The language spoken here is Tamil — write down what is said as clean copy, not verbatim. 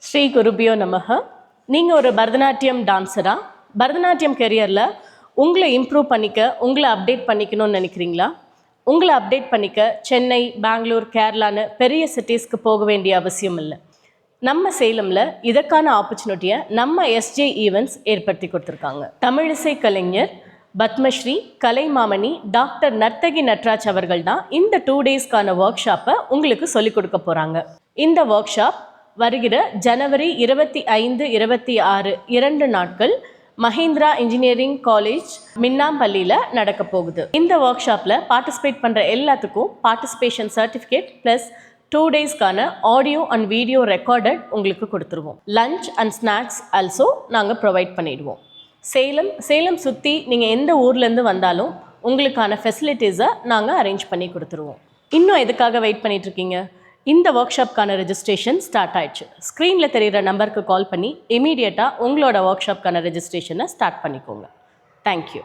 ஸ்ரீ குருபியோ நமக. நீங்கள் ஒரு பரதநாட்டியம் டான்ஸராக பரதநாட்டியம் கெரியரில் உங்களை இம்ப்ரூவ் பண்ணிக்க, உங்களை அப்டேட் பண்ணிக்கணும்னு நினைக்கிறீங்களா? உங்களை அப்டேட் பண்ணிக்க சென்னை, பெங்களூர், கேரளான்னு பெரிய சிட்டிஸ்க்கு போக வேண்டிய அவசியம் இல்லை. நம்ம சேலமில் இதற்கான ஆப்பர்ச்சுனிட்டியை நம்ம எஸ்ஜே ஈவெண்ட்ஸ் ஏற்படுத்தி கொடுத்துருக்காங்க. தமிழிசை கலைஞர் பத்மஸ்ரீ கலைமாமணி டாக்டர் நர்த்தகி நட்ராஜ் அவர்கள் தான் இந்த 2 டேஸ்க்கான ஒர்க் ஷாப்பை உங்களுக்கு சொல்லிக் கொடுக்க போகிறாங்க. இந்த ஒர்க் ஷாப் வருகிற ஜனவரி 25, 26 2 நாட்கள் மஹிந்திரா இன்ஜினியரிங் காலேஜ் மின்னாம்பள்ளியில் நடக்க போகுது. இந்த ஒர்க் ஷாப்பில் பார்ட்டிசிபேட் பண்ணுற எல்லாத்துக்கும் பார்ட்டிசிபேஷன் சர்டிஃபிகேட் ப்ளஸ் 2 டேஸ்க்கான ஆடியோ அண்ட் வீடியோ ரெக்கார்டட் உங்களுக்கு கொடுத்துருவோம். லஞ்ச் அண்ட் ஸ்நாக்ஸ் ஆல்சோ நாங்கள் ப்ரொவைட் பண்ணிடுவோம். சேலம் சுற்றி நீங்கள் எந்த ஊர்லேருந்து வந்தாலும் உங்களுக்கான ஃபெசிலிட்டிஸை நாங்கள் அரேஞ்ச் பண்ணி கொடுத்துருவோம். இன்னும் எதுக்காக வெயிட் பண்ணிகிட்ருக்கீங்க? இந்த ஒர்க் ஷாப்க்கான ரெஜிஸ்ட்ரேஷன் ஸ்டார்ட் ஆயிடுச்சு. ஸ்க்ரீனில் தெரிகிற நம்பருக்கு கால் பண்ணி இமீடியட்டாக உங்களோட ஒர்க் ஷாப்க்கான ரெஜிஸ்ட்ரேஷனை ஸ்டார்ட் பண்ணிக்கோங்க. தேங்க்யூ.